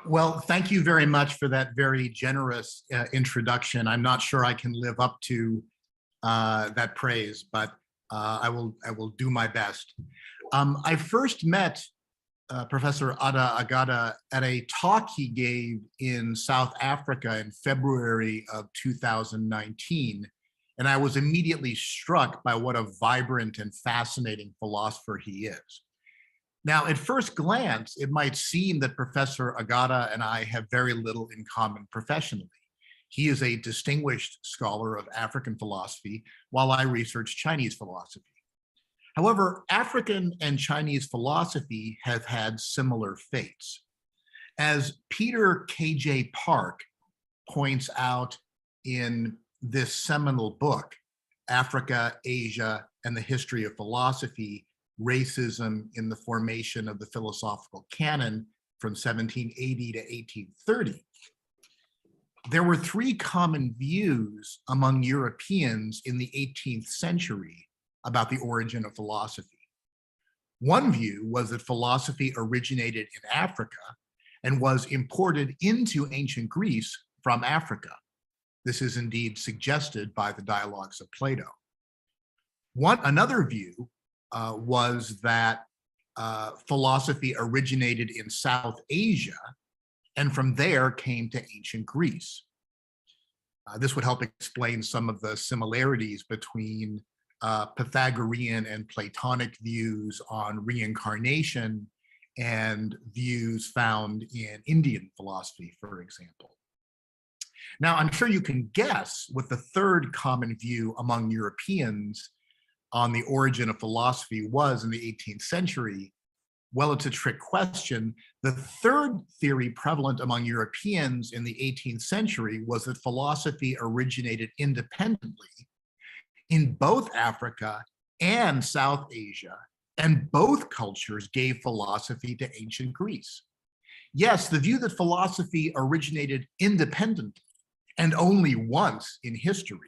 Well, thank you very much for that very generous introduction. I'm not sure I can live up to that praise, but I will do my best. I first met Professor Agada at a talk he gave in South Africa in February of 2019. And I was immediately struck by what a vibrant and fascinating philosopher he is. Now, at first glance, it might seem that Professor Agada and I have very little in common professionally. He is a distinguished scholar of African philosophy, while I research Chinese philosophy. However, African and Chinese philosophy have had similar fates. As Peter K.J. Park points out in this seminal book, Africa, Asia, and the History of Philosophy, Racism in the Formation of the Philosophical Canon from 1780 to 1830, there were three common views among Europeans in the 18th century about the origin of philosophy. One view was that philosophy originated in Africa and was imported into ancient Greece from Africa. This is indeed suggested by the dialogues of Plato. Another view was that philosophy originated in South Asia and from there came to ancient Greece. This would help explain some of the similarities between Pythagorean and Platonic views on reincarnation and views found in Indian philosophy, for example. Now, I'm sure you can guess what the third common view among Europeans on the origin of philosophy was in the 18th century. Well, it's a trick question. The third theory prevalent among Europeans in the 18th century was that philosophy originated independently in both Africa and South Asia, and both cultures gave philosophy to ancient Greece. Yes, the view that philosophy originated independently and only once in history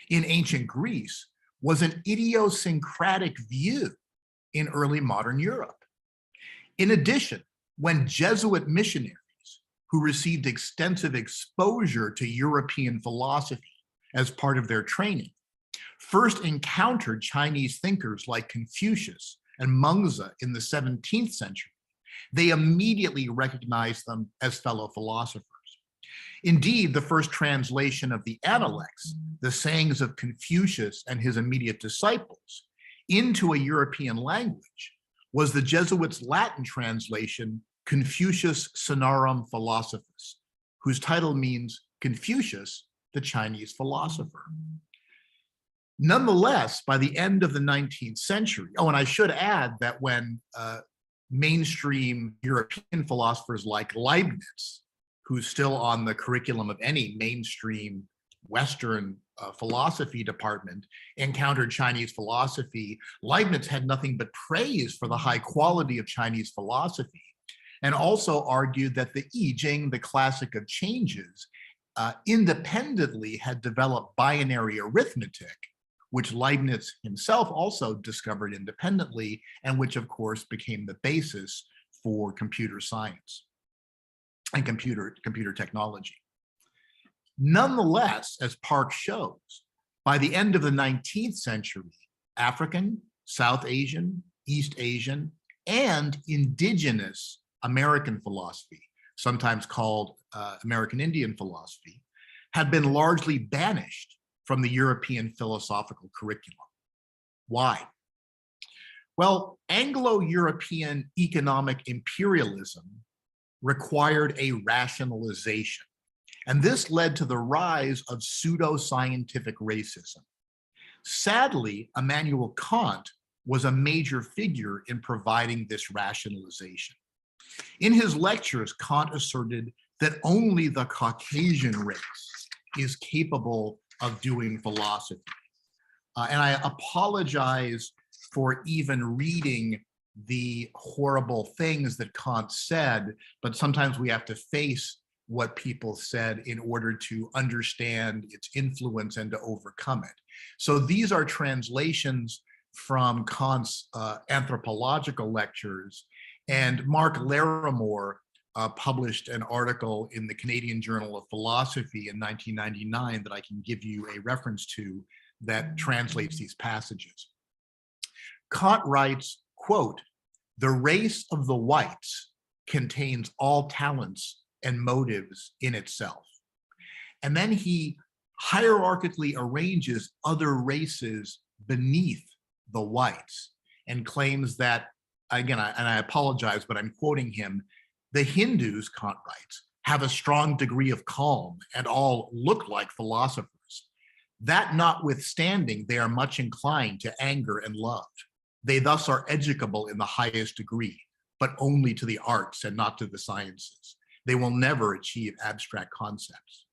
in ancient Greece was an idiosyncratic view in early modern Europe. In addition, when Jesuit missionaries who received extensive exposure to European philosophy as part of their training first encountered Chinese thinkers like Confucius and Mengzi in the 17th century, they immediately recognized them as fellow philosophers. Indeed, the first translation of the Analects, the sayings of Confucius and his immediate disciples, into a European language was the Jesuits' Latin translation, Confucius Sonorum Philosophus, whose title means Confucius, the Chinese philosopher. Nonetheless, by the end of the 19th century, and I should add that when mainstream European philosophers like Leibniz, who's still on the curriculum of any mainstream Western philosophy department, encountered Chinese philosophy, Leibniz had nothing but praise for the high quality of Chinese philosophy, and also argued that the I Ching, the classic of changes, independently had developed binary arithmetic, which Leibniz himself also discovered independently, and which of course became the basis for computer science and computer technology. Nonetheless, as Park shows, by the end of the 19th century, African, South Asian, East Asian, and indigenous American philosophy, sometimes called American Indian philosophy, had been largely banished from the European philosophical curriculum. Why? Well, Anglo-European economic imperialism required a rationalization, and this led to the rise of pseudo-scientific racism. Sadly, Immanuel Kant was a major figure in providing this rationalization. In his lectures, Kant asserted that only the Caucasian race is capable of doing philosophy. And I apologize for even reading the horrible things that Kant said, but sometimes we have to face what people said in order to understand its influence and to overcome it. So these are translations from Kant's anthropological lectures, and Mark Larimore published an article in the Canadian Journal of Philosophy in 1999 that I can give you a reference to that translates these passages. Kant writes, quote, "The race of the whites contains all talents and motives in itself." And then he hierarchically arranges other races beneath the whites and claims that, again, I apologize, but I'm quoting him, "The Hindus," Kant writes, "have a strong degree of calm and all look like philosophers. That notwithstanding, they are much inclined to anger and love. They thus are educable in the highest degree, but only to the arts and not to the sciences. They will never achieve abstract concepts."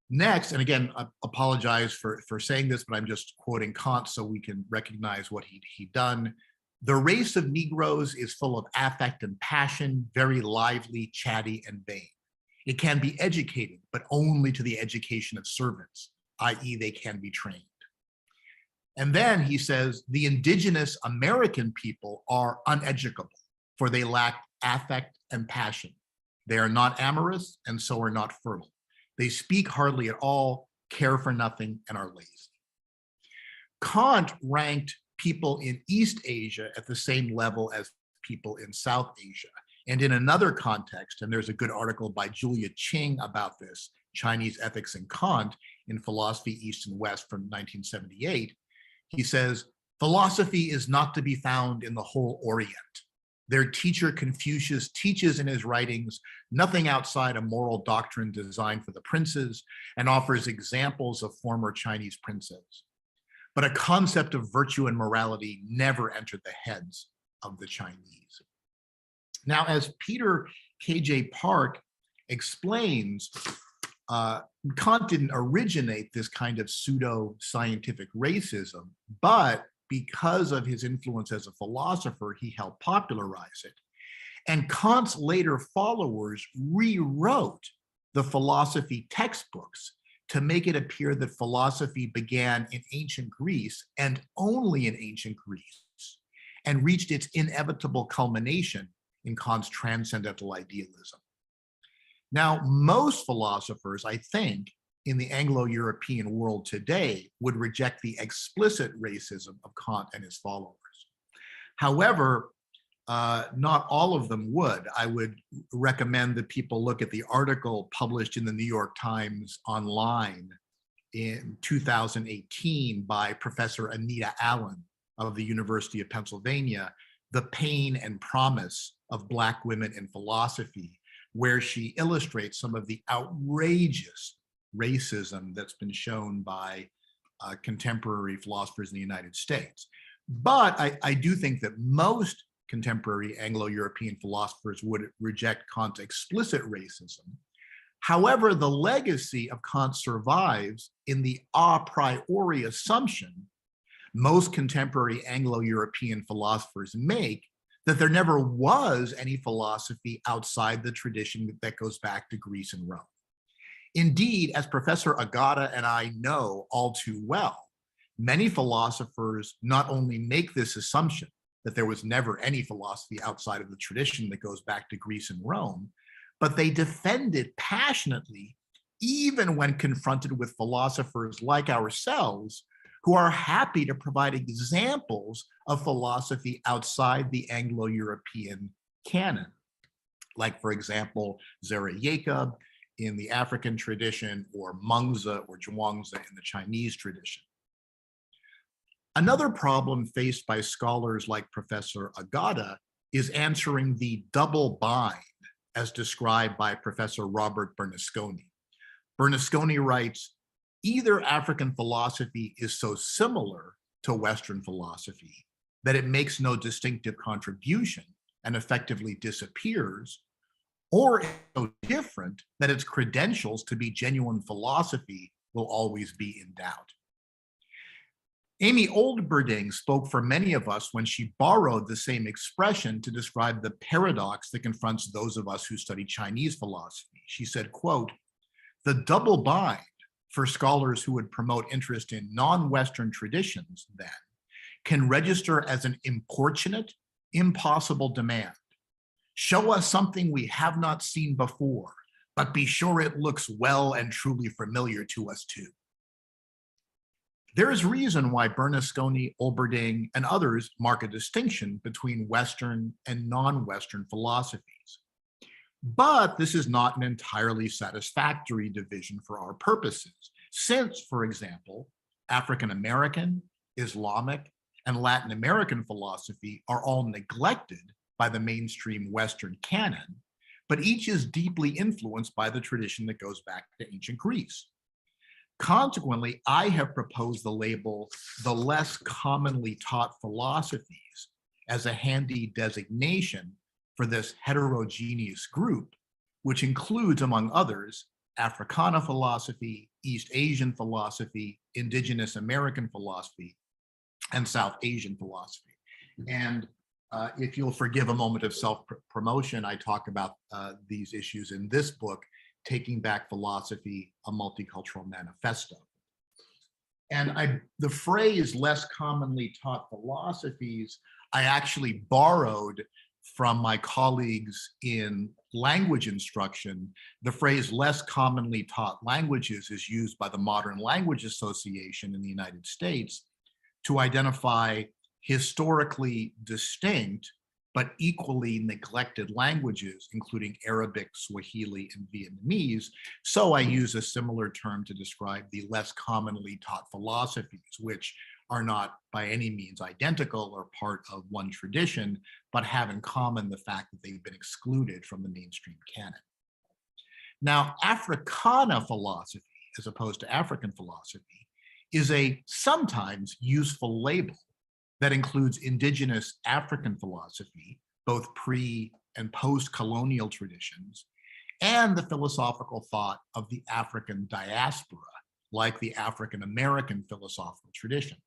Next, and again, I apologize for saying this, but I'm just quoting Kant so we can recognize what he'd done. "The race of Negroes is full of affect and passion, very lively, chatty, and vain. It can be educated, but only to the education of servants, i.e. they can be trained." And then he says, "The indigenous American people are uneducable, for they lack affect and passion. They are not amorous, and so are not fertile. They speak hardly at all, care for nothing, and are lazy." Kant ranked people in East Asia at the same level as people in South Asia. And in another context, and there's a good article by Julia Ching about this, Chinese Ethics and Kant in Philosophy East and West from 1978, he says, "Philosophy is not to be found in the whole Orient. Their teacher Confucius teaches in his writings nothing outside a moral doctrine designed for the princes and offers examples of former Chinese princes. But a concept of virtue and morality never entered the heads of the Chinese." Now, as Peter K.J. Park explains, Kant didn't originate this kind of pseudo-scientific racism, but because of his influence as a philosopher, he helped popularize it. And Kant's later followers rewrote the philosophy textbooks to make it appear that philosophy began in ancient Greece and only in ancient Greece, and reached its inevitable culmination in Kant's transcendental idealism. Now, most philosophers, I think, in the Anglo-European world today would reject the explicit racism of Kant and his followers. However, not all of them would. I would recommend that people look at the article published in the New York Times online in 2018 by Professor Anita Allen of the University of Pennsylvania, "The Pain and Promise of Black Women in Philosophy," where she illustrates some of the outrageous racism that's been shown by contemporary philosophers in the United States. But I do think that most contemporary Anglo-European philosophers would reject Kant's explicit racism. However, the legacy of Kant survives in the a priori assumption most contemporary Anglo-European philosophers make that there never was any philosophy outside the tradition that goes back to Greece and Rome. Indeed, as Professor Agada and I know all too well, many philosophers not only make this assumption that there was never any philosophy outside of the tradition that goes back to Greece and Rome, but they defend it passionately, even when confronted with philosophers like ourselves, who are happy to provide examples of philosophy outside the Anglo-European canon. Like, for example, Zara Jacob in the African tradition, or Mengzi or Zhuangzi in the Chinese tradition. Another problem faced by scholars like Professor Agada is answering the double bind as described by Professor Robert Bernasconi. Bernasconi writes, "Either African philosophy is so similar to Western philosophy that it makes no distinctive contribution and effectively disappears, or it's so different that its credentials to be genuine philosophy will always be in doubt." Amy Oldberding spoke for many of us when she borrowed the same expression to describe the paradox that confronts those of us who study Chinese philosophy. She said, quote, "The double bind for scholars who would promote interest in non-Western traditions, then, can register as an importunate, impossible demand. Show us something we have not seen before, but be sure it looks well and truly familiar to us too. There is reason why Bernasconi, Olberding, and others mark a distinction between Western and non-Western philosophies. But this is not an entirely satisfactory division for our purposes, since, for example, African American, Islamic, and Latin American philosophy are all neglected by the mainstream Western canon, but each is deeply influenced by the tradition that goes back to ancient Greece. Consequently, I have proposed the label, the less commonly taught philosophies, as a handy designation for this heterogeneous group, which includes, among others, Africana philosophy, East Asian philosophy, Indigenous American philosophy, and South Asian philosophy. And if you'll forgive a moment of self-promotion, I talk about these issues in this book, Taking Back Philosophy, a Multicultural Manifesto. And the phrase less commonly taught philosophies, I actually borrowed from my colleagues in language instruction. The phrase less commonly taught languages is used by the Modern Language Association in the United States to identify historically distinct but equally neglected languages, including Arabic, Swahili, and Vietnamese. So I use a similar term to describe the less commonly taught philosophies, which are not by any means identical or part of one tradition, but have in common the fact that they've been excluded from the mainstream canon. Now, Africana philosophy, as opposed to African philosophy, is a sometimes useful label that includes indigenous African philosophy, both pre and post-colonial traditions, and the philosophical thought of the African diaspora, like the African American philosophical tradition.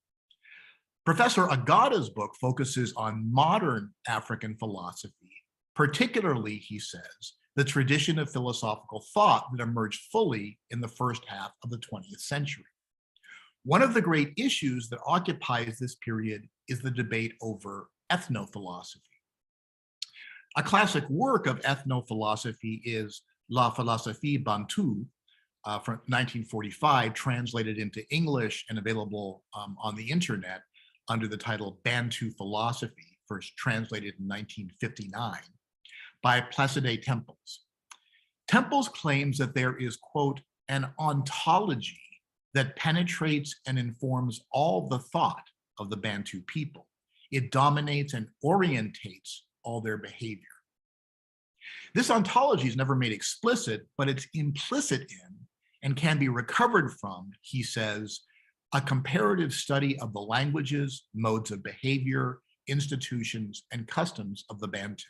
Professor Agada's book focuses on modern African philosophy, particularly, he says, the tradition of philosophical thought that emerged fully in the first half of the 20th century. One of the great issues that occupies this period is the debate over ethno-philosophy. A classic work of ethno-philosophy is La Philosophie Bantou from 1945, translated into English and available on the internet under the title Bantu Philosophy, first translated in 1959 by Placide Tempels. Tempels claims that there is, quote, an ontology that penetrates and informs all the thought of the Bantu people. It dominates and orientates all their behavior. This ontology is never made explicit, but it's implicit in and can be recovered from, he says, a comparative study of the languages, modes of behavior, institutions, and customs of the Bantu.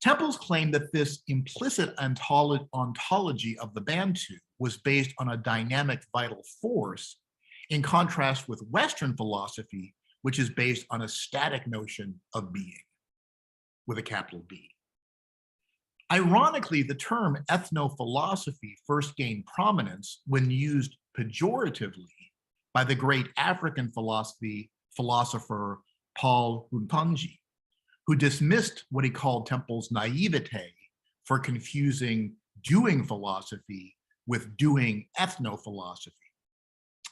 Tempels claim that this implicit ontology of the Bantu was based on a dynamic vital force, in contrast with Western philosophy, which is based on a static notion of being, with a capital B. Ironically, the term ethno-philosophy first gained prominence when used pejoratively by the great African philosopher Paul Huntonji, who dismissed what he called Tempel's naivete for confusing doing philosophy with doing ethno-philosophy.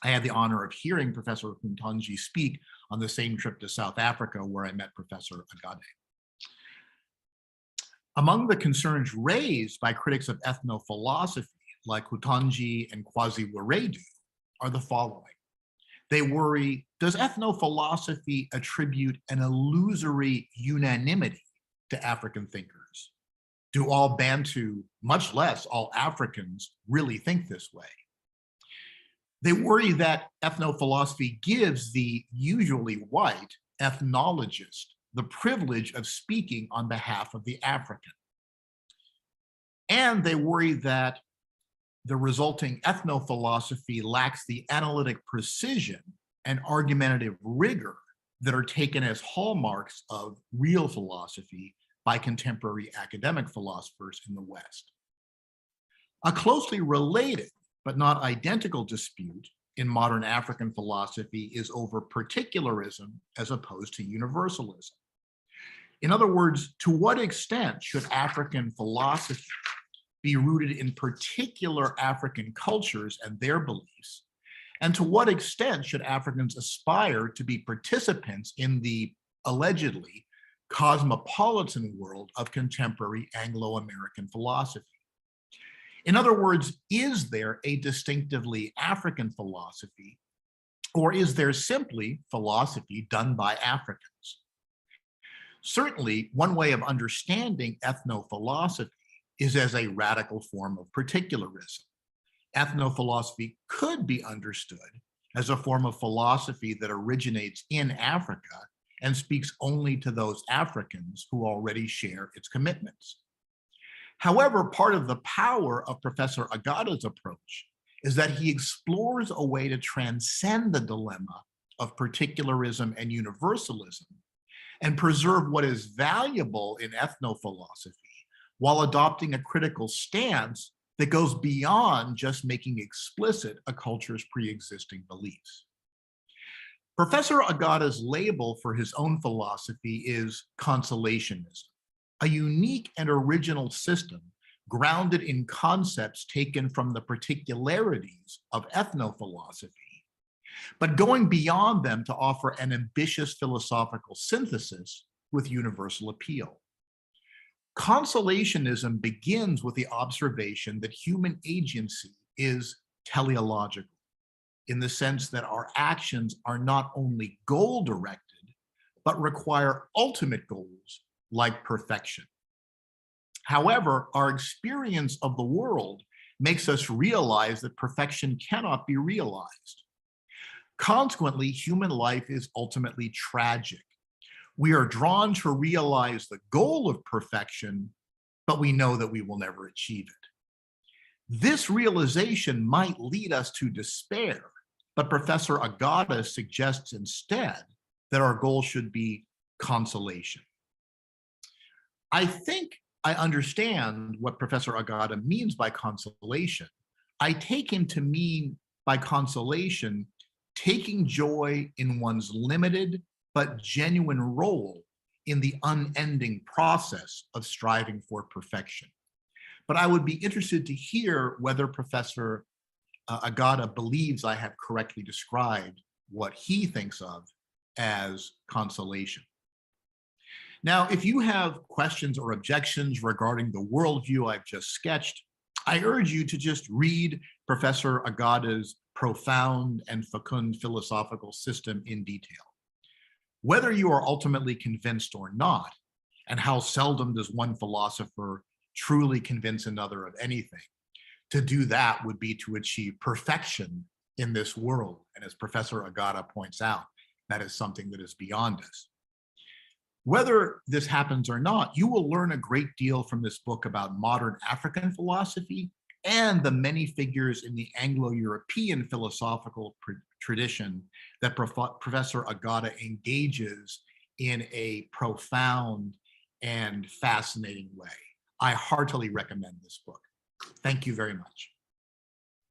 I had the honor of hearing Professor Huntonji speak on the same trip to South Africa where I met Professor Agada. Among the concerns raised by critics of ethno-philosophy like Huntonji and Kwasi Wiredu are the following. They worry, does ethno-philosophy attribute an illusory unanimity to African thinkers? Do all Bantu, much less all Africans, really think this way? They worry that ethno-philosophy gives the usually white ethnologist the privilege of speaking on behalf of the African. And they worry that the resulting ethno-philosophy lacks the analytic precision and argumentative rigor that are taken as hallmarks of real philosophy by contemporary academic philosophers in the West. A closely related but not identical dispute in modern African philosophy is over particularism as opposed to universalism. In other words, to what extent should African philosophy be rooted in particular African cultures and their beliefs? And to what extent should Africans aspire to be participants in the allegedly cosmopolitan world of contemporary Anglo-American philosophy? In other words, is there a distinctively African philosophy, or is there simply philosophy done by Africans? Certainly, one way of understanding ethno-philosophy is as a radical form of particularism. Ethno-philosophy could be understood as a form of philosophy that originates in Africa and speaks only to those Africans who already share its commitments. However, part of the power of Professor Agada's approach is that he explores a way to transcend the dilemma of particularism and universalism and preserve what is valuable in ethno-philosophy while adopting a critical stance that goes beyond just making explicit a culture's pre-existing beliefs. Professor Agada's label for his own philosophy is consolationism, a unique and original system grounded in concepts taken from the particularities of ethno-philosophy, but going beyond them to offer an ambitious philosophical synthesis with universal appeal. Consolationism begins with the observation that human agency is teleological, in the sense that our actions are not only goal-directed, but require ultimate goals like perfection. However, our experience of the world makes us realize that perfection cannot be realized. Consequently, human life is ultimately tragic. We are drawn to realize the goal of perfection, but we know that we will never achieve it. This realization might lead us to despair, but Professor Agada suggests instead that our goal should be consolation. I think I understand what Professor Agada means by consolation. I take him to mean by consolation, taking joy in one's limited but genuine role in the unending process of striving for perfection. But I would be interested to hear whether Professor Agada believes I have correctly described what he thinks of as consolation. Now, if you have questions or objections regarding the worldview I've just sketched, I urge you to just read Professor Agada's profound and fecund philosophical system in detail. Whether you are ultimately convinced or not, and how seldom does one philosopher truly convince another of anything, to do that would be to achieve perfection in this world. And as Professor Agada points out, that is something that is beyond us. Whether this happens or not, you will learn a great deal from this book about modern African philosophy and the many figures in the Anglo-European philosophical tradition that Professor Agada engages in a profound and fascinating way. I heartily recommend this book. Thank you very much.